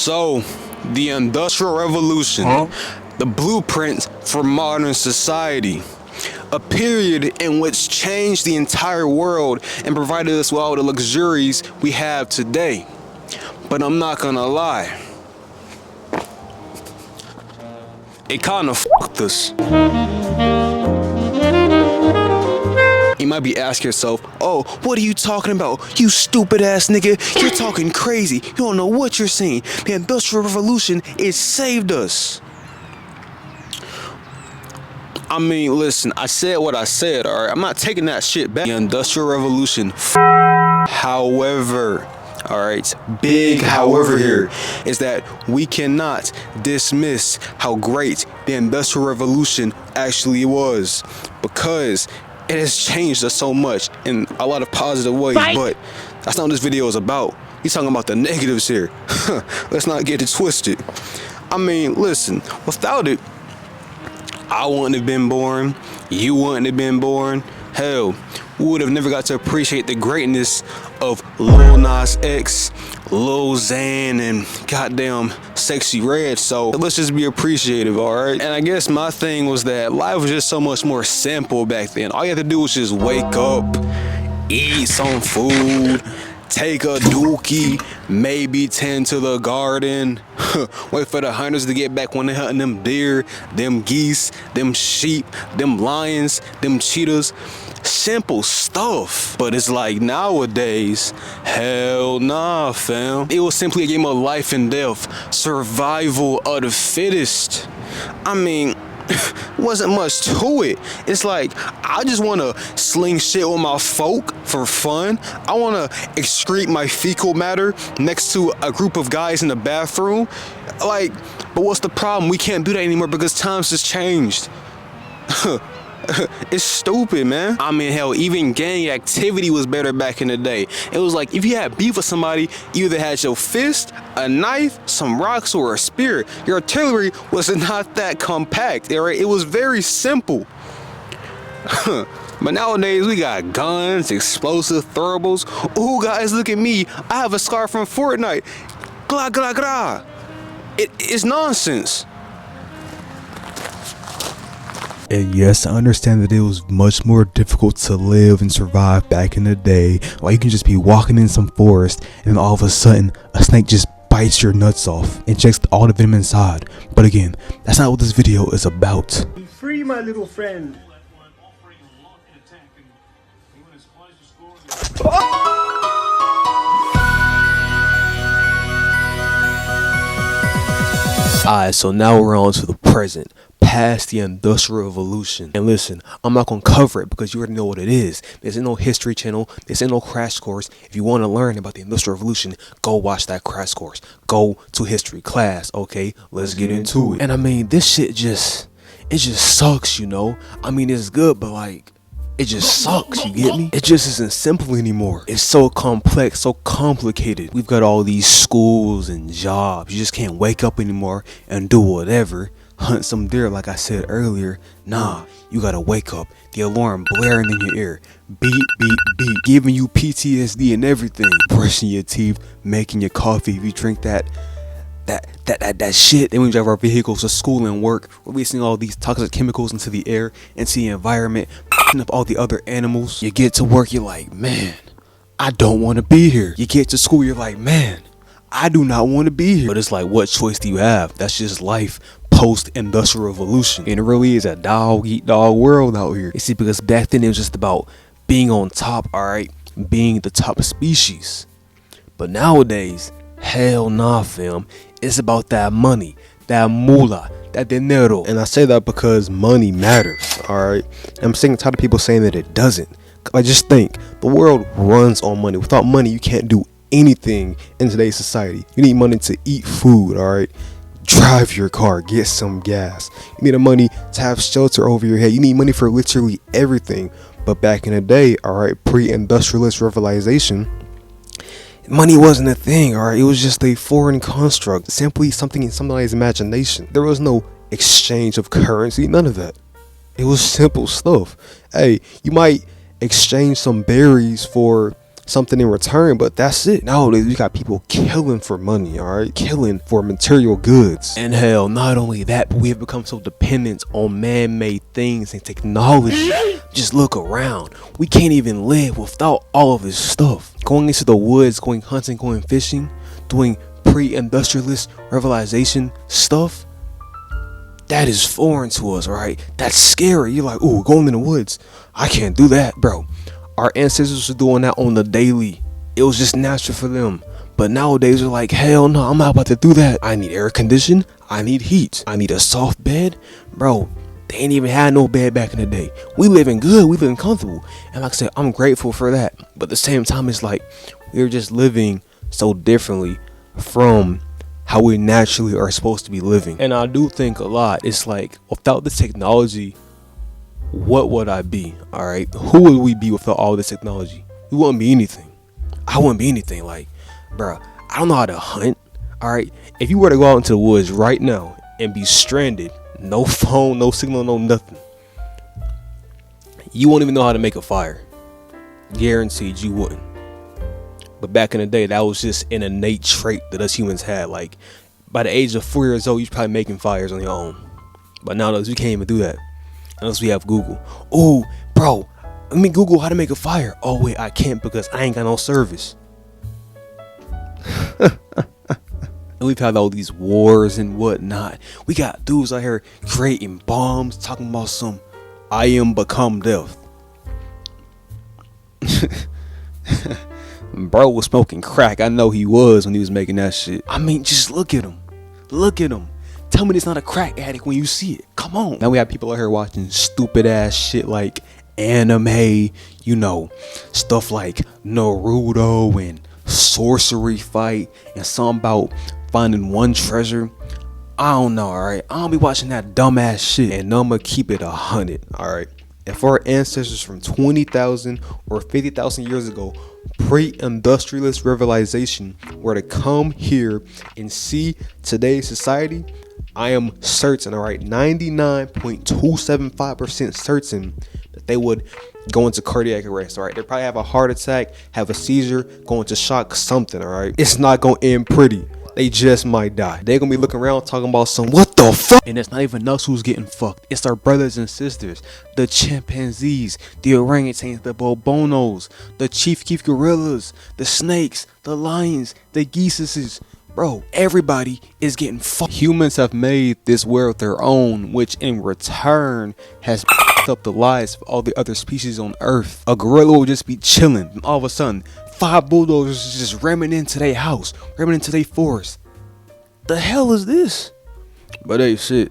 So, the Industrial Revolution, the blueprint for modern society. A period in which changed the entire world and provided us with all the luxuries we have today. But I'm not gonna lie, it kinda fucked us. You might be asking yourself, oh, what are you talking about? You stupid ass nigga, you're talking crazy. You don't know what you're saying. The Industrial Revolution, it saved us. I mean, listen, I said what I said, alright? I'm not taking that shit back. The Industrial Revolution, however, alright, big however here, is that we cannot dismiss how great the Industrial Revolution actually was, because it has changed us so much in a lot of positive ways, but that's not what this video is about. He's talking about the negatives here. Let's not get it twisted. I mean, listen, without it, I wouldn't have been born, you wouldn't have been born, hell, we would have never got to appreciate the greatness of Lil Nas X, Lil Xan, and goddamn Sexy Red. So let's just be appreciative, alright? And I guess my thing was that life was just so much more simple back then. All you had to do was just wake up, eat some food, take a dookie, maybe tend to the garden, wait for the hunters to get back when they're hunting them deer, them geese, them sheep, them lions, them cheetahs. Simple stuff. But it's like nowadays, hell nah, fam. It was simply a game of life and death, survival of the fittest. I mean, wasn't much to it. It's like, I just want to sling shit with my folk for fun. I want to excrete my fecal matter next to a group of guys in the bathroom. Like, but what's the problem? We can't do that anymore because times has changed. It's stupid, man. I mean, hell, even gang activity was better back in the day. It was like, if you had beef with somebody, you either had your fist, a knife, some rocks, or a spear. Your artillery was not that compact, right? It was very simple. But nowadays, we got guns, explosive throwables. Ooh, guys, look at me. I have a scar from Fortnite. Glah, glah, glah. It's nonsense. And yes, I understand that it was much more difficult to live and survive back in the day. Like, you can just be walking in some forest and then all of a sudden a snake just bites your nuts off, injects all the venom inside. But again, that's not what this video is about. Free my little friend. Alright, so now we're on to the present, past the Industrial Revolution. And listen, I'm not gonna cover it because you already know what it is. This ain't no history channel, this ain't no crash course. If you want to learn about the Industrial Revolution, go watch that crash course. Go to history class, okay? Let's get into it. And I mean, this shit it just sucks, you know? I mean, it's good, but like, it just sucks, you get me? It just isn't simple anymore. It's so complex, so complicated. We've got all these schools and jobs. You just can't wake up anymore and do whatever. Hunt some deer like I said earlier. Nah, you gotta wake up. The alarm blaring in your ear. Beep, beep, beep. Giving you PTSD and everything. Brushing your teeth, making your coffee. If you drink that shit. Then we drive our vehicles to school and work, releasing all these toxic chemicals into the air, into the environment, f***ing up all the other animals. You get to work, you're like, man, I don't want to be here. You get to school, you're like, man, I do not want to be here. But it's like, what choice do you have? That's just life post-Industrial Revolution. And it really is a dog-eat-dog world out here. You see, because back then it was just about being on top, alright? Being the top species. But nowadays, hell nah, fam. It's about that money, that moolah, that dinero. And I say that because money matters, alright? I'm sick and tired of people saying that it doesn't. I just think the world runs on money. Without money, you can't do anything in today's society. You need money to eat food, alright? Drive your car, get some gas. You need the money to have shelter over your head. You need money for literally everything. But back in the day, alright, pre-industrialist revolution, money wasn't a thing, alright? It was just a foreign construct, simply something in somebody's imagination. There was no exchange of currency, none of that. It was simple stuff. Hey, you might exchange some berries for something in return, but that's it. Nowadays, we got people killing for money, all right? Killing for material goods. And hell, not only that, but we have become so dependent on man-made things and technology. Just look around. We can't even live without all of this stuff. Going into the woods, going hunting, going fishing, doing pre-industrialist revelation stuff, that is foreign to us, right? That's scary. You're like, ooh, going in the woods, I can't do that, bro. Our ancestors were doing that on the daily. It was just natural for them. But nowadays they're like, hell no, I'm not about to do that. I need air condition, I need heat, I need a soft bed. Bro, they ain't even had no bed back in the day. We living good, we living comfortable. And like I said, I'm grateful for that. But at the same time, it's like we're just living so differently from how we naturally are supposed to be living. And I do think a lot, it's like, without the technology, what would I be? All right, who would we be without all this technology? We wouldn't be anything. I wouldn't be anything. Like, bro, I don't know how to hunt. All right, if you were to go out into the woods right now and be stranded, no phone, no signal, no nothing, you won't even know how to make a fire. Guaranteed you wouldn't. But back in the day, that was just an innate trait that us humans had. Like, by the age of 4 years old, you're probably making fires on your own. But nowadays, we can't even do that unless we have Google. Oh, bro, let me Google how to make a fire. Oh, wait, I can't because I ain't got no service. And we've had all these wars and whatnot. We got dudes out here creating bombs, talking about some I am become death. Bro was smoking crack. I know he was when he was making that shit. I mean, just look at him. Look at him. Tell me it's not a crack addict when you see it. Come on. Now we have people out here watching stupid ass shit like anime, you know, stuff like Naruto and sorcery fight and something about finding one treasure. I don't know, alright? I don't be watching that dumbass shit. And I'ma keep it 100, alright? If our ancestors from 20,000 or 50,000 years ago, pre-industrialist revelation, were to come here and see today's society, I am certain, alright, 99.275% certain that they would go into cardiac arrest, alright? They probably have a heart attack, have a seizure, go into shock, something, alright? It's not gonna end pretty. They just might die. They're gonna be looking around talking about some what the fuck? And it's not even us who's getting fucked. It's our brothers and sisters, the chimpanzees, the orangutans, the bobonos, the chief gorillas, the snakes, the lions, the geeses. Bro, everybody is getting fucked. Humans have made this world their own, which in return has fucked up the lives of all the other species on Earth. A gorilla will just be chilling, and all of a sudden, 5 bulldozers just ramming into their house, ramming into their forest. The hell is this? But hey, shit.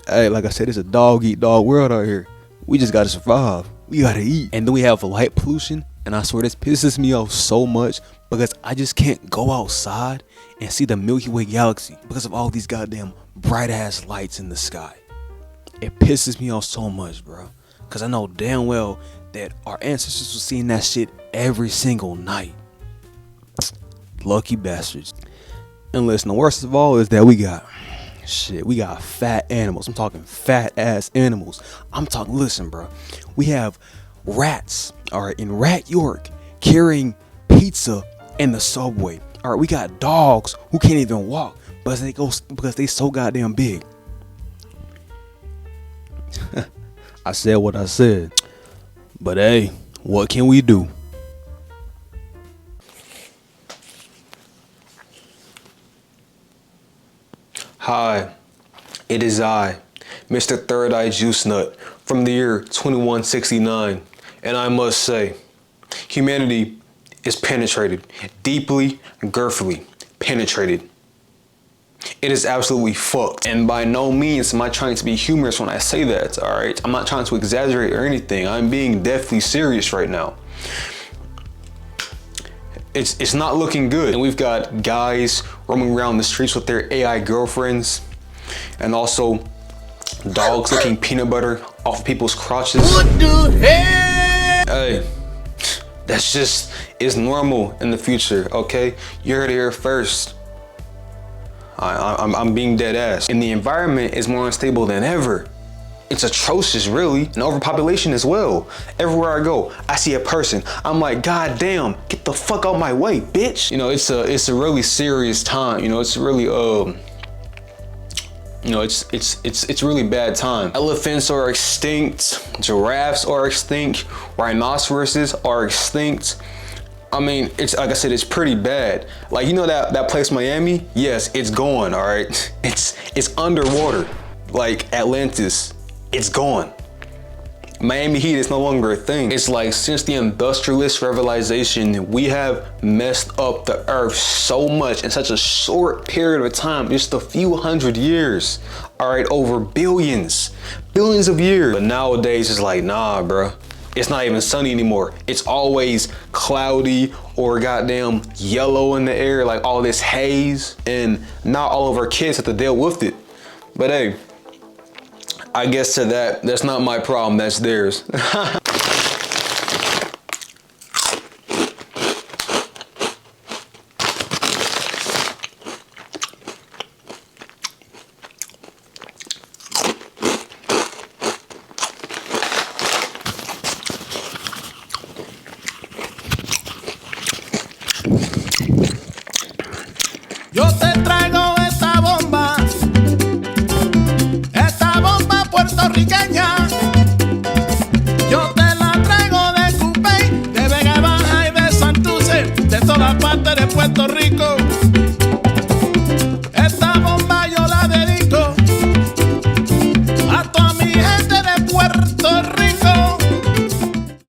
Hey, like I said, it's a dog eat dog world out here. We just gotta survive. We gotta eat. And then we have light pollution. And I swear this pisses me off so much because I just can't go outside and see the Milky Way galaxy because of all these goddamn bright ass lights in the sky. It pisses me off so much, bro. Because I know damn well that our ancestors were seeing that shit every single night. Lucky bastards. And listen, the worst of all is that we got fat animals. I'm talking fat ass animals. I'm talking, listen, bro. We have rats, alright, in Rat York carrying pizza in the subway. Alright, we got dogs who can't even walk because they so goddamn big. I said what I said. But hey, what can we do? Hi, it is I, Mr. Third Eye Juice Nut from the year 2169, and I must say, humanity is penetrated, deeply, girthily penetrated. It is absolutely fucked, and by no means am I trying to be humorous when I say that, alright? I'm not trying to exaggerate or anything. I'm being deathly serious right now. It's not looking good, and we've got guys roaming around the streets with their AI girlfriends, and also dogs licking peanut butter off of people's crotches. What the hell? Hey, that's just, it's normal in the future, okay? You heard it here first. I'm being dead ass. And the environment is more unstable than ever. it's atrocious, really, and overpopulation as well. Everywhere I go, I see a person. I'm like, God damn, get the fuck out my way, bitch. You know, it's a really serious time. You know, it's really you know, it's really bad time. Elephants are extinct. Giraffes are extinct. Rhinoceroses are extinct. I mean, it's like I said, it's pretty bad. Like, you know that place Miami? Yes, it's gone, all right? It's underwater, like Atlantis. It's gone. Miami Heat is no longer a thing. It's like since the industrialist revolution, we have messed up the earth so much in such a short period of time, just a few hundred years, all right, over billions of years. But nowadays it's like, nah, bro. It's not even sunny anymore. It's always cloudy or goddamn yellow in the air, like all this haze, and not all of our kids have to deal with it. But hey, I guess that's not my problem, that's theirs. Yo te traigo esta bomba puertorriqueña. Yo te la traigo de Cupey, de Vega Baja y de Santurce, de todas partes de Puerto Rico.